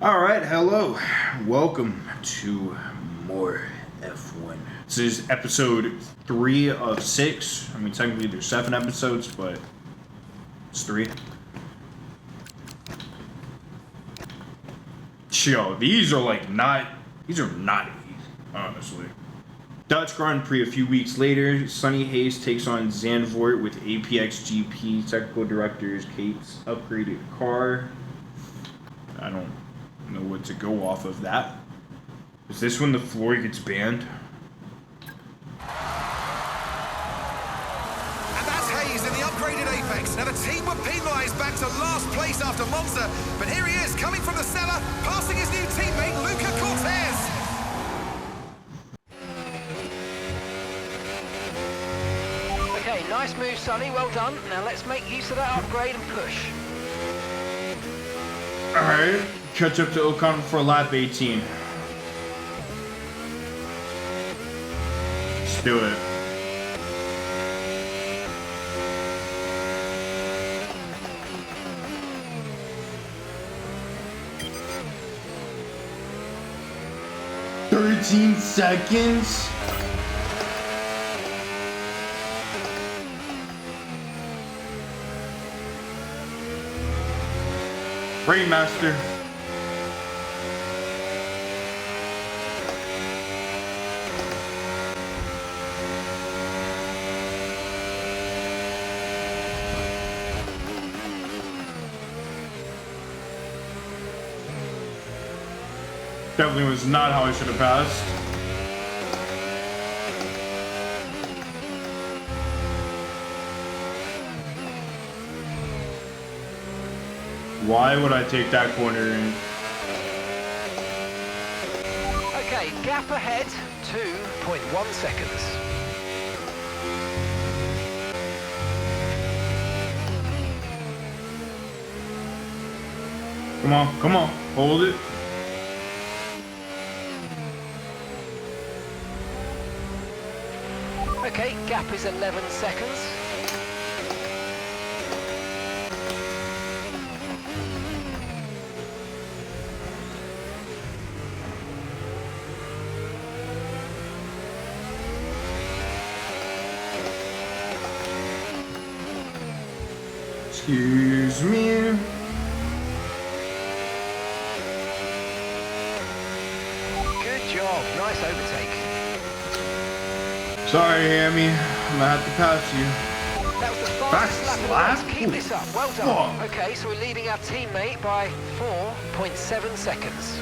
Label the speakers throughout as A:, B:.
A: All right, hello. Welcome to more F1. This is episode 3 of 6. I mean, technically there's 7 episodes, but it's 3. Yo, these are not easy, honestly. Dutch Grand Prix a few weeks later, Sonny Hayes takes on Zandvoort with APX GP technical directors Kate's upgraded car. I don't know what to go off of that. Is this when the floor gets banned?
B: And that's Hayes in the upgraded Apex. Now the team were penalised back to last place after Monza, but here he is coming from the cellar, passing his new teammate Luca Cortez.
C: Okay, nice move, Sonny. Well done. Now let's make use of that upgrade and push.
A: Alright, catch up to Ocon for lap 18. Let's do it. $13 seconds? Rainmaster. Definitely was not how I should have passed. Why would I take that corner in?
C: Okay, gap ahead, 2.1 seconds.
A: Come on, hold it.
C: Okay, gap is 11 seconds.
A: Excuse me.
C: Good job, nice overtake.
A: Sorry, Hammy. I'm gonna have to pass you.
C: That was the fastest lap of the
A: lap?
C: race. Keep this up, well done. Okay, so we're leading our teammate by 4.7 seconds.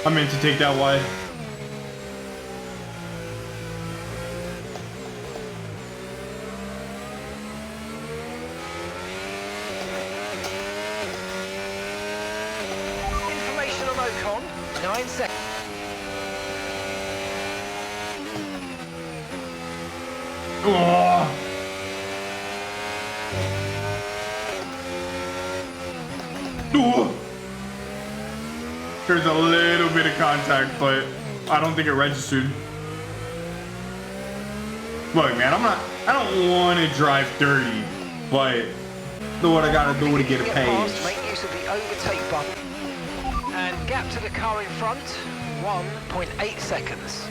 A: I meant to take that wide.
C: Information on Ocon, 9 seconds.
A: Oh. Ooh. There's a little bit of contact, but I don't think it registered. Look, man, I don't want to drive dirty, but do what I gotta do to get a page.
C: Make use of the overtake button. And gap to the car in front, 1.8 seconds.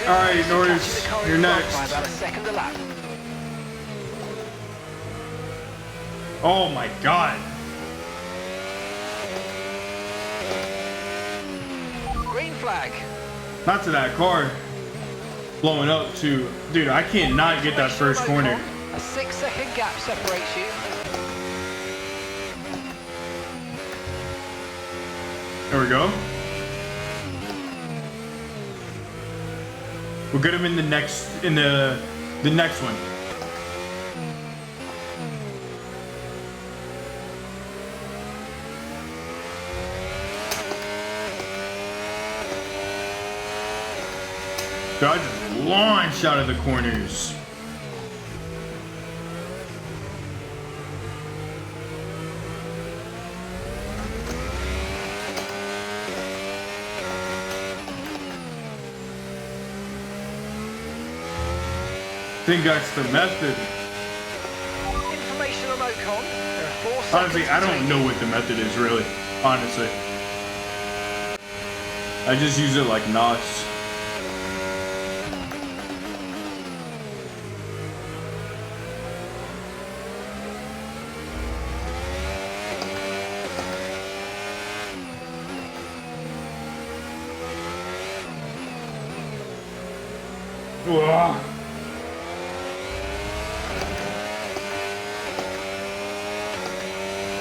A: All right, Norris, you're next.
C: By about a second a lap.
A: Oh my God.
C: Green flag.
A: Not to that car. Blowing up to, dude, I cannot get that first corner.
C: A 6-second gap separates you.
A: There we go. We'll get him in the next one. Dude, I just launch out of the corners. I think that's the method.
C: Information on Ocon. There are 4 seconds.
A: Honestly, I
C: to
A: don't
C: take.
A: know what the method is, really. Honestly. I just use it like NOS. Ugh.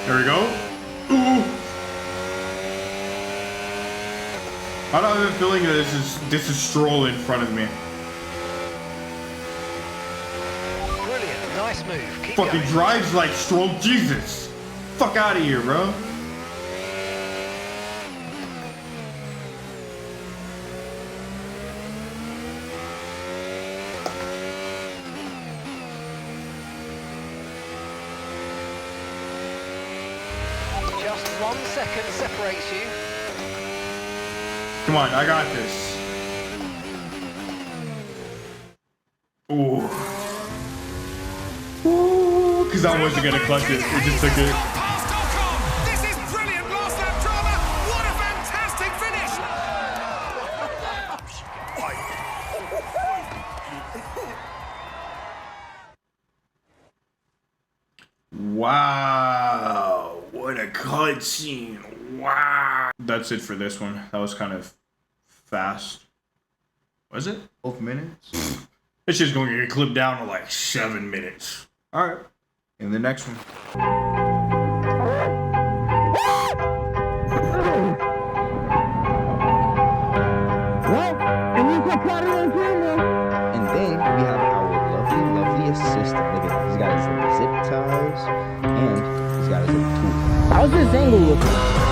A: There we go. Ooh. I don't have a feeling that this is Stroll in front of me.
C: Brilliant, nice move. Keep
A: Fucking
C: going.
A: drives like Stroll. Jesus. Fuck out of here, bro.
C: Just 1 second separates you.
A: Come on, I got this. Ooh. Ooh, because I wasn't gonna clutch it. It just took it.
B: Past Ocon. This is brilliant last lap drama. What a fantastic finish.
A: Wow, what a cutscene. Wow. That's it for this one. That was kind of fast. Was it? 12 minutes? It's just going to get clipped down to like 7 minutes. Alright. In the next one.
D: And then we have our lovely assistant. Look at him. He's got his zip ties and he's got his tool.
E: How's this angle looking?